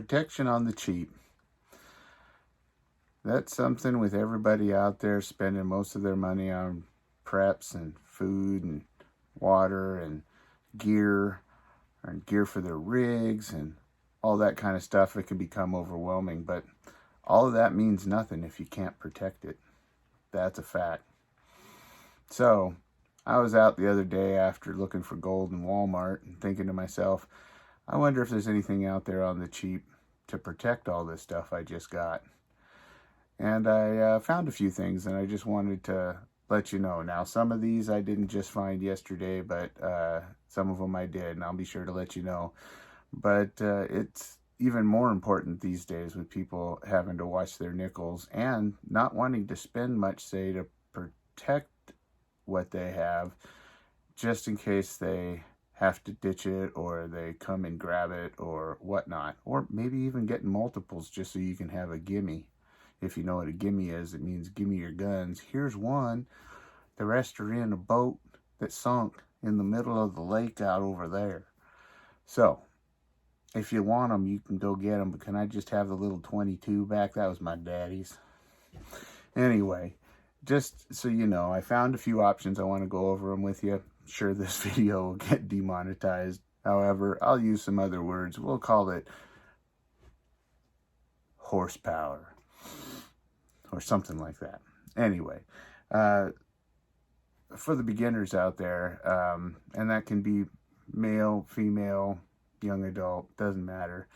protection on the cheap. That's something with everybody out there spending most of their money on preps and food and water and gear for their rigs and all that kind of stuff. It can become overwhelming, but all of that means nothing if you can't protect it. That's a fact. So I was out the other day after looking for gold in Walmart and thinking to myself, I wonder if there's anything out there on the cheap to protect all this stuff I just got. And I found a few things, and I just wanted to let you know. Now, some of these I didn't just find yesterday, but some of them I did, and I'll be sure to let you know. But it's even more important these days with people having to watch their nickels and not wanting to spend much, say, to protect what they have, just in case they have to ditch it or they come and grab it or whatnot. Or maybe even getting multiples just so you can have a gimme. If you know what a gimme is, it means give me your guns. Here's one. The rest are in a boat that sunk in the middle of the lake out over there. So, if you want them, you can go get them. But can I just have the little 22 back? That was my daddy's. Anyway, just so you know, I found a few options. I want to go over them with you. Sure, this video will get demonetized. However, I'll use some other words. We'll call it horsepower or something like that. Anyway, for the beginners out there, and that can be male, female, young adult, doesn't matter.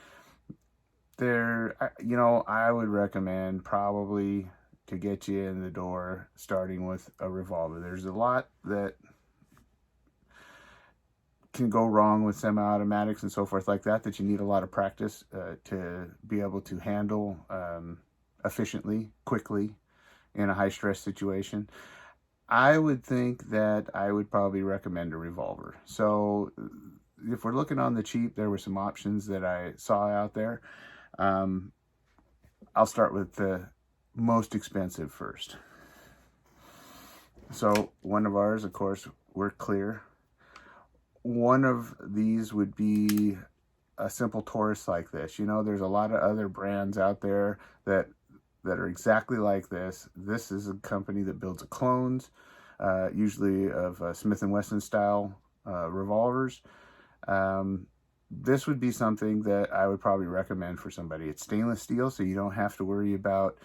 I would recommend probably to get you in the door starting with a revolver. There's a lot that can go wrong with semi-automatics and so forth like that you need a lot of practice to be able to handle efficiently, quickly, in a high-stress situation. I would think that I would probably recommend a revolver. So if we're looking on the cheap, there were some options that I saw out there. I'll start with the most expensive first. So one of ours, of course, we're clear. One of these would be a simple Taurus like this. You know, there's a lot of other brands out there that are exactly like this. This is a company that builds clones, usually of Smith & Wesson style revolvers. This would be something that I would probably recommend for somebody. It's stainless steel, so you don't have to worry about,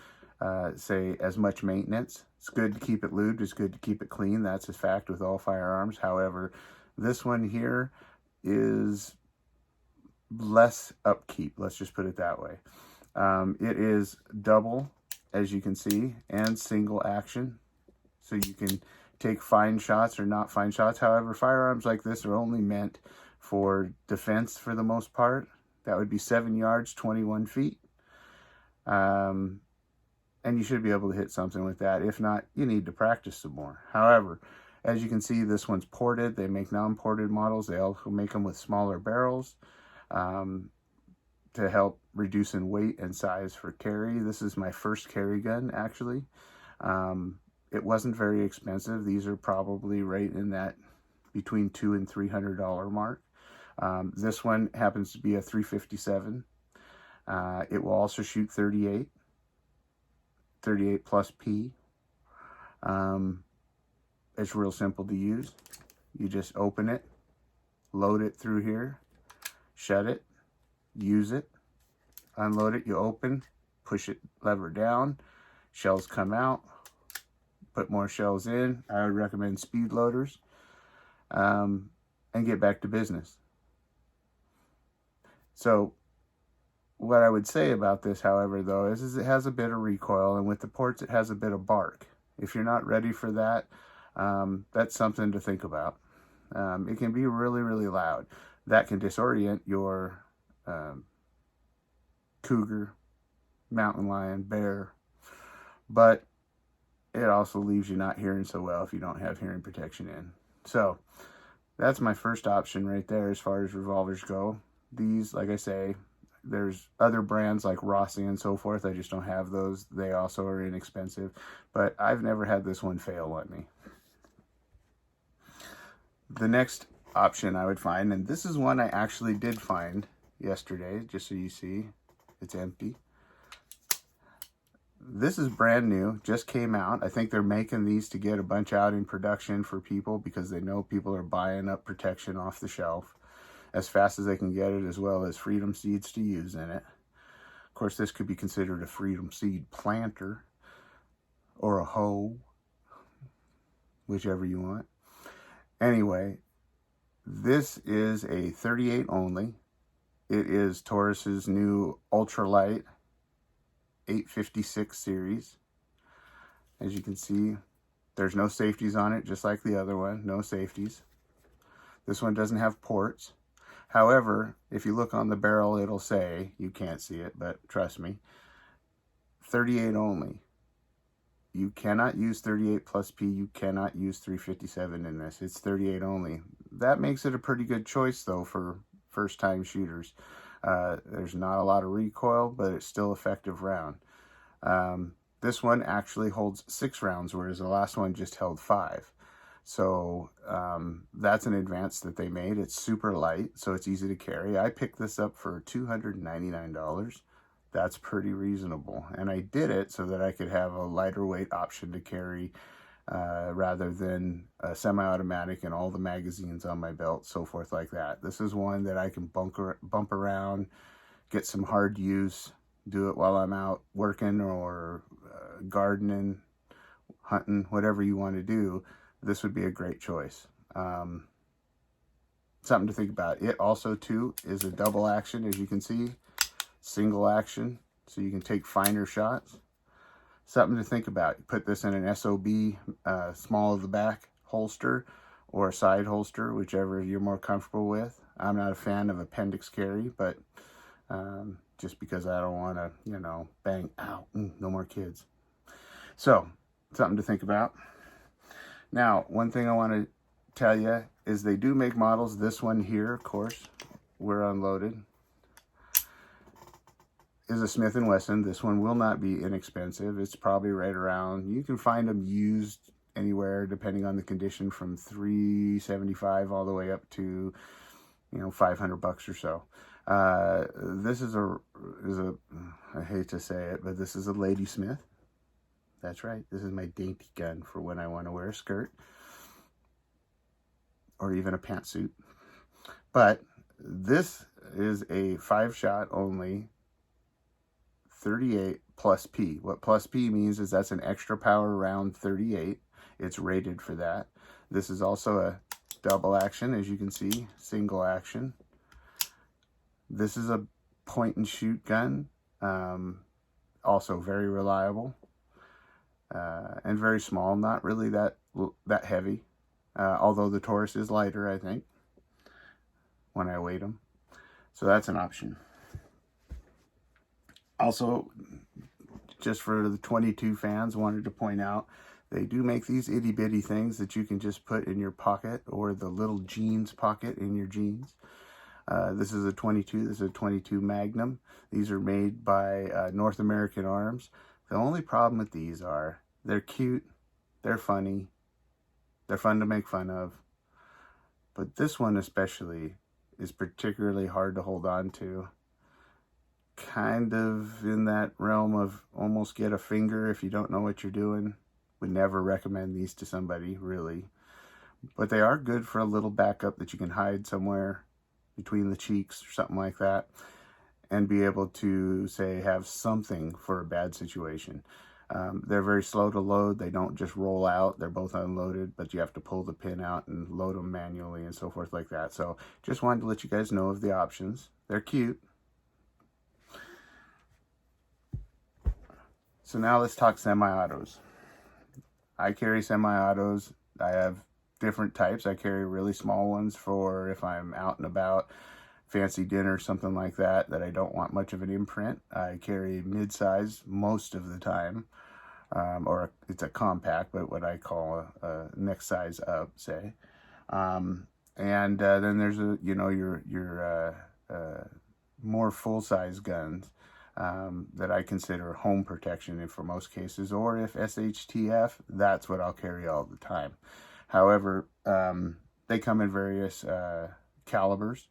say, as much maintenance. It's good to keep it lubed. It's good to keep it clean. That's a fact with all firearms. However, this one here is less upkeep. Let's just put it that way. It is double, as you can see, and single action. So you can take fine shots or not fine shots. However, firearms like this are only meant for defense for the most part. That would be 7 yards, 21 feet. And you should be able to hit something with that. If not, you need to practice some more. However, as you can see, this one's ported. They make non-ported models. They also make them with smaller barrels to help reduce in weight and size for carry. This is my first carry gun, actually. It wasn't very expensive. These are probably right in that between $200 and $300 mark. This one happens to be a 357. It will also shoot 38 plus P. It's real simple to use. You just open it, load it through here, shut it, use it, unload it, you open, push it, lever down, shells come out, put more shells in. I would recommend speed loaders, and get back to business. So what I would say about this, however, though, is it has a bit of recoil, and with the ports it has a bit of bark. If you're not ready for that, that's something to think about. It can be really, really loud. That can disorient your cougar, mountain lion, bear, but it also leaves you not hearing so well if you don't have hearing protection in. So that's my first option right there as far as revolvers go. These, like I say, there's other brands like Rossi and so forth. I just don't have those. They also are inexpensive, but I've never had this one fail on me. The next option I would find, and this is one I actually did find yesterday, just so you see, It's empty. This is brand new, just came out. I think they're making these to get a bunch out in production for people because they know people are buying up protection off the shelf as fast as they can get it, as well as freedom seeds to use in it. Of course, this could be considered a freedom seed planter or a hoe, whichever you want. Anyway, this is a 38 only. It is Taurus's new ultralight 856 series. As you can see, there's no safeties on it, just like the other one, no safeties. This one doesn't have ports. However, if you look on the barrel, it'll say, you can't see it, but trust me, 38 only. You cannot use 38 plus P. You cannot use 357 in this. It's 38 only. That makes it a pretty good choice, though, for first-time shooters. There's not a lot of recoil, but it's still effective round. This one actually holds 6 rounds, whereas the last one just held 5. So that's an advance that they made. It's super light, so it's easy to carry. I picked this up for $299. That's pretty reasonable. And I did it so that I could have a lighter weight option to carry rather than a semi-automatic and all the magazines on my belt, so forth like that. This is one that I can bump around, get some hard use, do it while I'm out working or gardening, hunting, whatever you want to do. This would be a great choice. Something to think about. It also, too, is a double action, as you can see. Single action, so you can take finer shots. Something to think about. Put this in an SOB, small of the back holster, or a side holster, whichever you're more comfortable with. I'm not a fan of appendix carry, but just because I don't want to, you know, bang, ow, no more kids. So, something to think about. Now, one thing I want to tell you is they do make models. This one here, of course, we're unloaded, is a Smith & Wesson. This one will not be inexpensive. It's probably right around, you can find them used anywhere depending on the condition from $375 all the way up to, you know, $500 or so. This is a, I hate to say it, but this is a Lady Smith. That's right. This is my dainty gun for when I want to wear a skirt or even a pantsuit. But this is a 5-shot only 38 plus P. What plus P means is that's an extra power round 38. It's rated for that. This is also a double action, as you can see, single action. This is a point and shoot gun, also very reliable and very small, not really that heavy, although the Taurus is lighter, I think, when I weighed them. So that's an option. Also, just for the 22 fans, wanted to point out, they do make these itty bitty things that you can just put in your pocket or the little jeans pocket in your jeans. This is a 22, this is a 22 Magnum. These are made by North American Arms. The only problem with these are, they're cute, they're funny, they're fun to make fun of. But this one especially is particularly hard to hold on to. Kind of in that realm of almost get a finger if you don't know what you're doing. Would never recommend these to somebody, really. But they are good for a little backup that you can hide somewhere between the cheeks or something like that, and be able to, say, have something for a bad situation. They're very slow to load. They don't just roll out. They're both unloaded, but you have to pull the pin out and load them manually and so forth like that. So just wanted to let you guys know of the options. They're cute. So now let's talk semi-autos. I carry semi-autos. I have different types. I carry really small ones for if I'm out and about, fancy dinner, something like that, that I don't want much of an imprint. I carry mid-size most of the time, or it's a compact, but what I call a next size up, say. And then there's your more full-size guns. That I consider home protection for most cases, or if SHTF, that's what I'll carry all the time. However, they come in various calibers.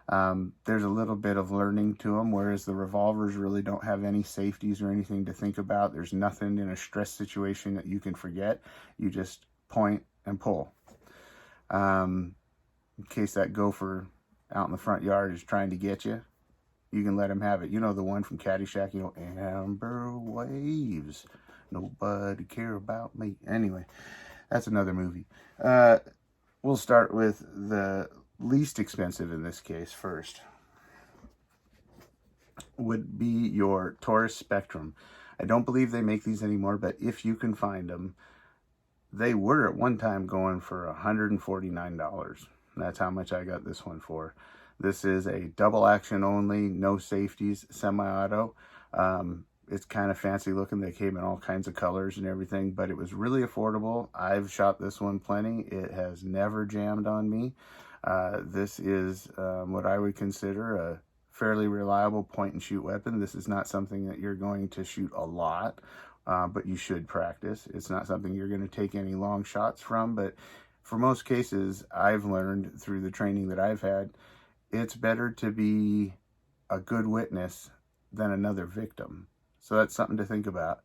There's a little bit of learning to them, whereas the revolvers really don't have any safeties or anything to think about. There's nothing in a stress situation that you can forget. You just point and pull. In case that gopher out in the front yard is trying to get you, you can let him have it. You know the one from Caddyshack, you know, Amber Waves. Nobody care about me. Anyway, that's another movie. We'll start with the least expensive in this case first. Would be your Taurus Spectrum. I don't believe they make these anymore, but if you can find them, they were at one time going for $149. That's how much I got this one for. This is a double action only, no safeties, semi-auto. It's kind of fancy looking. They came in all kinds of colors and everything, but it was really affordable. I've shot this one plenty. It has never jammed on me. This is what I would consider a fairly reliable point and shoot weapon. This is not something that you're going to shoot a lot, but you should practice. It's not something you're going to take any long shots from, but for most cases, I've learned through the training that I've had, it's better to be a good witness than another victim. So that's something to think about.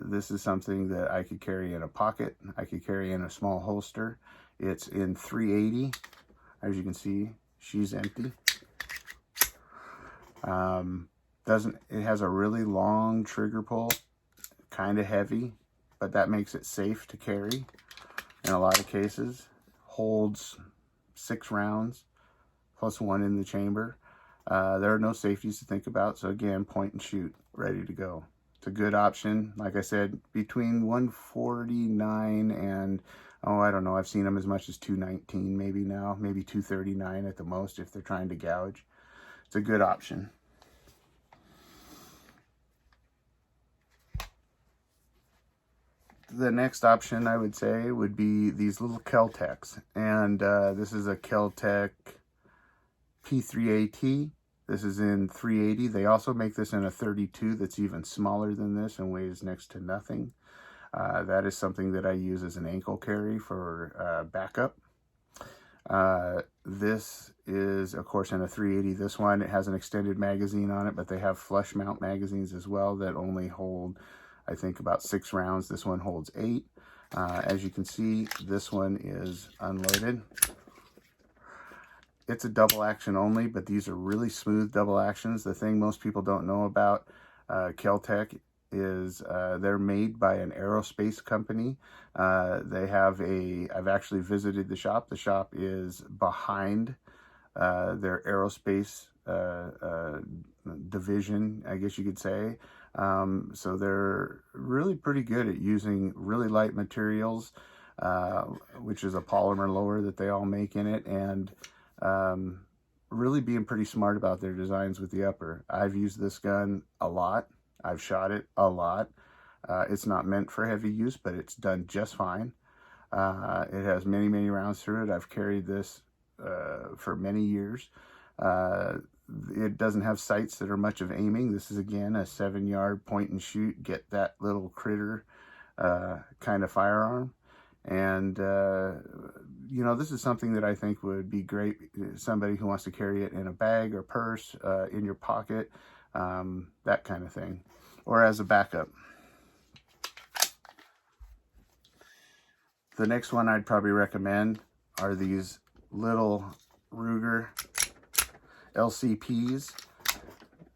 This is something that I could carry in a pocket. I could carry in a small holster. It's in 380. As you can see, she's empty. It has a really long trigger pull, kind of heavy, but that makes it safe to carry in a lot of cases. Holds 6 rounds plus 1 in the chamber. There are no safeties to think about, so again, point and shoot, ready to go. It's a good option. Like I said, between $149 and, oh, I don't know, I've seen them as much as $219 maybe now, maybe $239 at the most if they're trying to gouge. It's a good option. The next option I would say would be these little KelTecs, and this is a KelTec P3AT. This is in 380. They also make this in a 32 that's even smaller than this and weighs next to nothing. That is something that I use as an ankle carry for backup. This is, of course, in a 380. This one, it has an extended magazine on it, but they have flush mount magazines as well that only hold, I think, about 6 rounds. This one holds 8. As you can see, this one is unloaded. It's a double action only, but these are really smooth double actions. The thing most people don't know about KelTec is they're made by an aerospace company. They have I've actually visited the shop. The shop is behind their aerospace division, I guess you could say. So they're really pretty good at using really light materials, which is a polymer lower that they all make in it, and really being pretty smart about their designs with the upper. I've used this gun a lot. I've shot it a lot. It's not meant for heavy use, but it's done just fine. It has many, many rounds through it. I've carried this for many years. It doesn't have sights that are much of aiming. This is, again, a 7-yard point and shoot, get that little critter kind of firearm. And, you know, this is something that I think would be great. Somebody who wants to carry it in a bag or purse, in your pocket, that kind of thing, or as a backup. The next one I'd probably recommend are these little Ruger LCPs.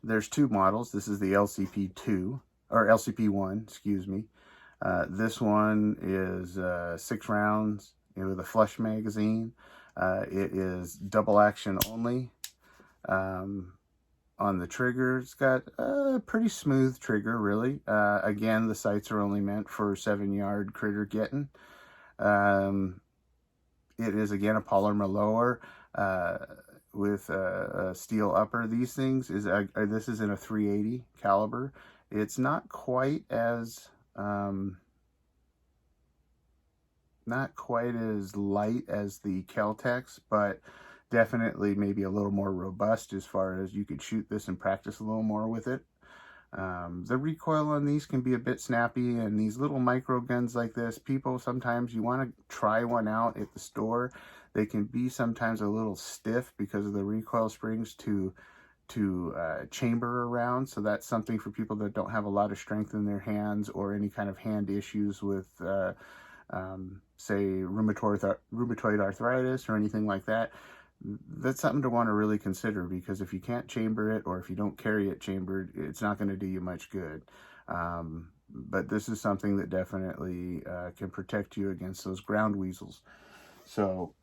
There's 2 models. This is the LCP2, or LCP1, excuse me. This one is 6 rounds with a flush magazine. It is double action only. On the trigger, it's got a pretty smooth trigger, really. Again, the sights are only meant for 7-yard critter getting. It is, again, a polymer lower with a steel upper. These things, this is in a 380 caliber. It's not quite as light as the KelTecs, but definitely maybe a little more robust as far as you could shoot this and practice a little more with it. The recoil on these can be a bit snappy, and these little micro guns like this, people, sometimes you want to try one out at the store. They can be sometimes a little stiff because of the recoil springs to chamber around. So that's something for people that don't have a lot of strength in their hands, or any kind of hand issues with say rheumatoid arthritis or anything like that. That's something to want to really consider, because if you can't chamber it, or if you don't carry it chambered, it's not going to do you much good. But this is something that definitely can protect you against those ground weasels. So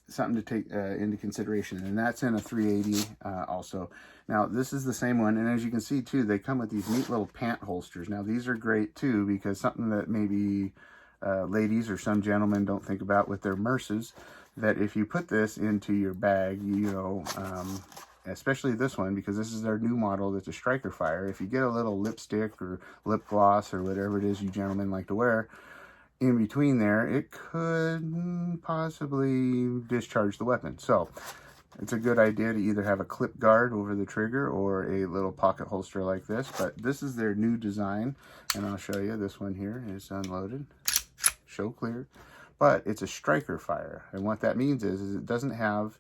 something to take into consideration, and that's in a 380 also. Now this is the same one, and as you can see too, they come with these neat little pant holsters. Now these are great too, because something that maybe ladies or some gentlemen don't think about with their merces, that if you put this into your bag, you know, especially this one, because this is their new model that's a striker fire, if you get a little lipstick or lip gloss or whatever it is you gentlemen like to wear in between there, it could possibly discharge the weapon. So it's a good idea to either have a clip guard over the trigger or a little pocket holster like this. But this is their new design, and I'll show you. This one here is unloaded, show clear, but it's a striker fire. And what that means is it doesn't have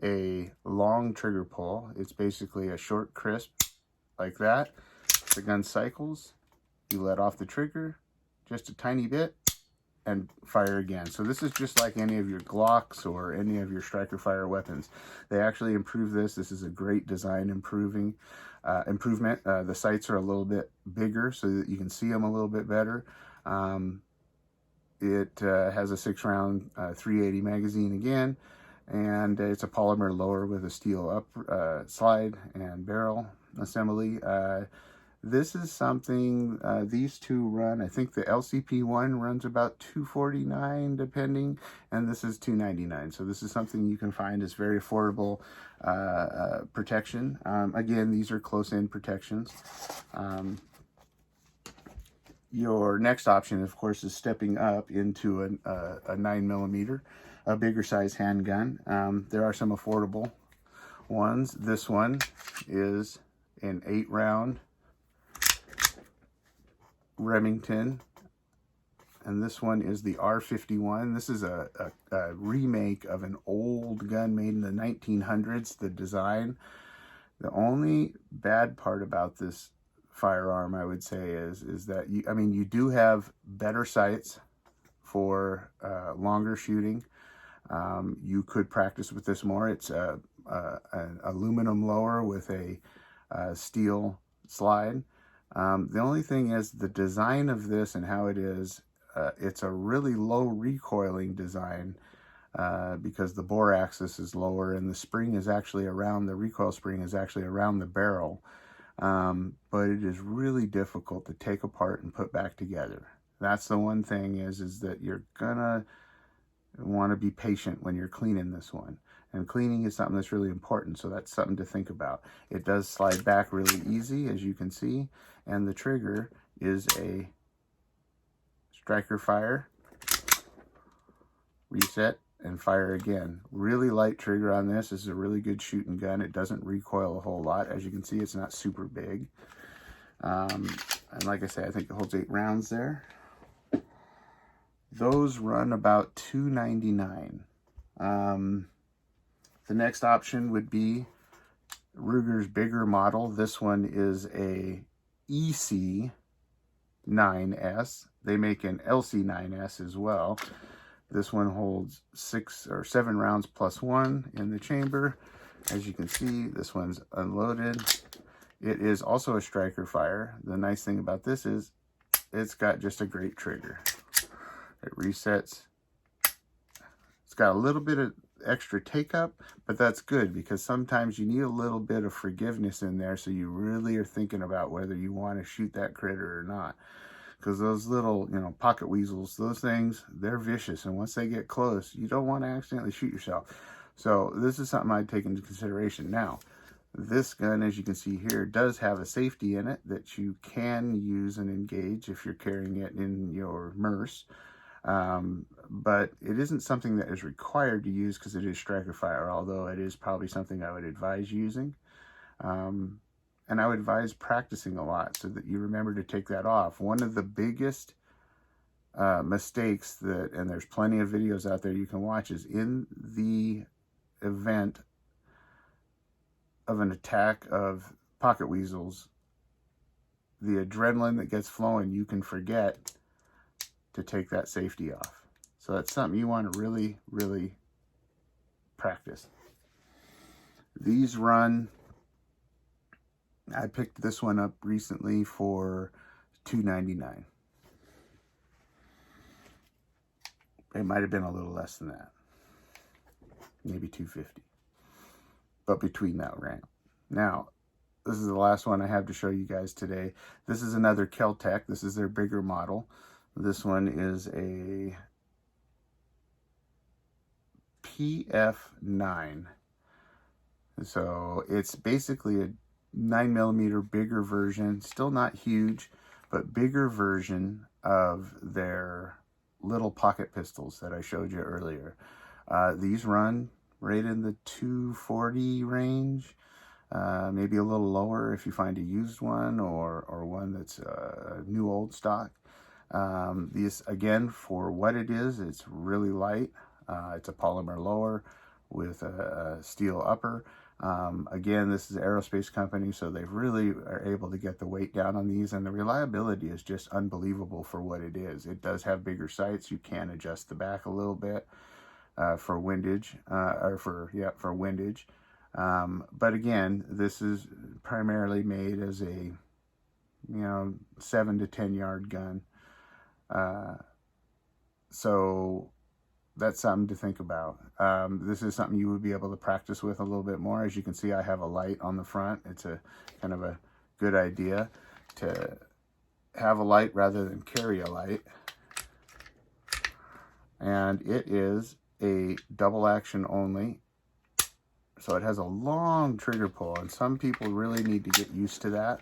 a long trigger pull. It's basically a short crisp like that. The gun cycles, you let off the trigger just a tiny bit and fire again. So this is just like any of your Glocks or any of your striker fire weapons. They actually improve this. This is a great design improvement. The sights are a little bit bigger so that you can see them a little bit better. It has a 6-round 380 magazine again, and it's a polymer lower with a steel up slide and barrel assembly. This is something, these two run, I think the LCP one runs about $249 depending, and this is $299. So this is something you can find is very affordable protection. Again, these are close-in protections. Your next option, of course, is stepping up into a 9mm, a bigger size handgun. There are some affordable ones. This one is an 8-round Remington, and this one is the R51. This is a remake of an old gun made in the 1900s, the design. The only bad part about this firearm, I would say, is that you do have better sights for longer shooting. You could practice with this more. It's an aluminum lower with a steel slide. The only thing is the design of this and how it is, it's a really low recoiling design because the bore axis is lower and the spring is actually around, the recoil spring is actually around the barrel. But it is really difficult to take apart and put back together. That's the one thing is that you're gonna want to be patient when you're cleaning this one. And cleaning is something that's really important, so that's something to think about. It does slide back really easy, as you can see, and the trigger is a striker fire, reset, and fire again. Really light trigger on this. This is a really good shooting gun. It doesn't recoil a whole lot. As you can see, it's not super big. And like I say, I think it holds 8 rounds there. Those run about $299. The next option would be Ruger's bigger model. This one is a EC9S. They make an LC9S as well. This one holds 6 or 7 rounds plus 1 in the chamber. As you can see, this one's unloaded. It is also a striker fire. The nice thing about this is it's got just a great trigger. It resets. It's got a little bit of extra take up, but that's good because sometimes you need a little bit of forgiveness in there, so you really are thinking about whether you want to shoot that critter or not. Because those little, pocket weasels, those things, they're vicious, and once they get close, you don't want to accidentally shoot yourself. So this is something I'd take into consideration. Now, this gun, as you can see here, does have a safety in it that you can use and engage if you're carrying it in your MERS. But it isn't something that is required to use because it is striker fire, although it is probably something I would advise using. And I would advise practicing a lot so that you remember to take that off. One of the biggest mistakes that, and there's plenty of videos out there you can watch, is in the event of an attack of pocket weasels, the adrenaline that gets flowing, you can forget to take that safety off. So that's something you want to really, really practice. These run, I picked this one up recently for $2.99. It might have been a little less than that, maybe $2.50, but between that range. Now, this is the last one I have to show you guys today. This is another KelTec. This is their bigger model. This one is a PF9. So it's basically a 9mm bigger version, still not huge, but bigger version of their little pocket pistols that I showed you earlier. These run right in the $2.40 range, maybe a little lower if you find a used one or one that's new old stock. These, again, for what it is, it's really light. It's a polymer lower with a steel upper. Again, this is an aerospace company, so they really are able to get the weight down on these, and the reliability is just unbelievable for what it is. It does have bigger sights. You can adjust the back a little bit for windage, for windage. But again, this is primarily made as a 7 to 10 yard gun. So that's something to think about. This is something you would be able to practice with a little bit more. As you can see, I have a light on the front. It's a kind of a good idea to have a light rather than carry a light. And it is a double action only. So it has a long trigger pull, and some people really need to get used to that.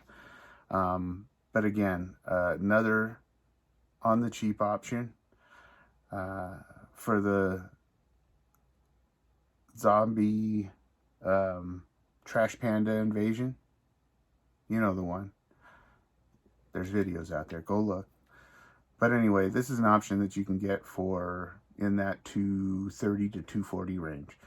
But again, another on the cheap option. For the zombie trash panda invasion, you know the one. There's videos out there, go look. But anyway, this is an option that you can get for in that $230 to $240 range.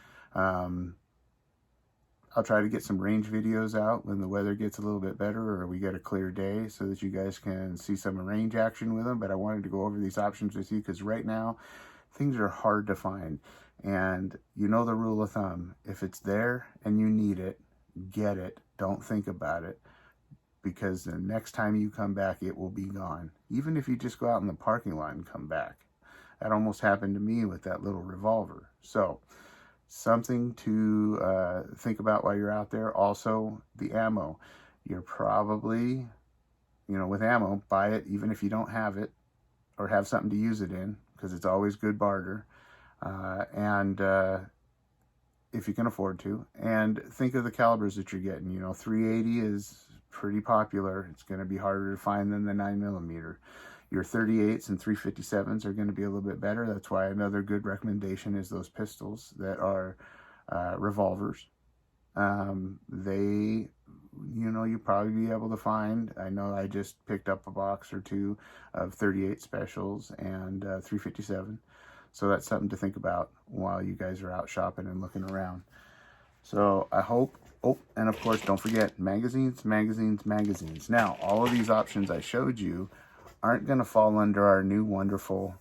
I'll try to get some range videos out when the weather gets a little bit better or we get a clear day so that you guys can see some range action with them. But I wanted to go over these options with you because right now things are hard to find. And you know the rule of thumb, if it's there and you need it, get it. Don't think about it, because the next time you come back, it will be gone. Even if you just go out in the parking lot and come back. That almost happened to me with that little revolver. So something to think about while you're out there. Also, the ammo. You're probably, with ammo, buy it even if you don't have it or have something to use it in, because it's always good barter. And if you can afford to. And think of the calibers that you're getting. 380 is pretty popular. It's going to be harder to find than the 9mm. Your 38s and 357s are going to be a little bit better. That's why another good recommendation is those pistols that are revolvers. They, you'll probably be able to find. I know I just picked up a box or two of 38 specials and 357. So that's something to think about while you guys are out shopping and looking around. So I hope, and of course, don't forget magazines, magazines, magazines. Now, all of these options I showed you aren't going to fall under our new wonderful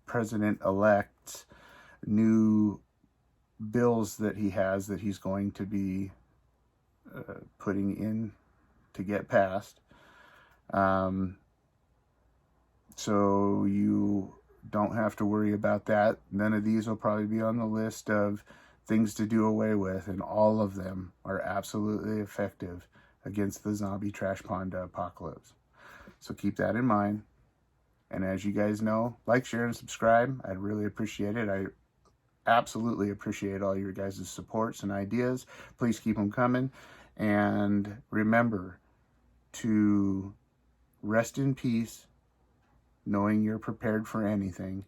president-elect's new bills that he has that he's going to be putting in to get passed. So you don't have to worry about that. None of these will probably be on the list of things to do away with, and all of them are absolutely effective against the zombie trash panda apocalypse. So keep that in mind. And as you guys know, like, share, and subscribe. I'd really appreciate it. I absolutely appreciate all your guys' supports and ideas. Please keep them coming. And remember to rest in peace, knowing you're prepared for anything,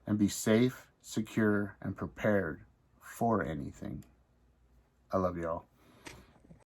and be safe, secure, and prepared for anything. I love y'all.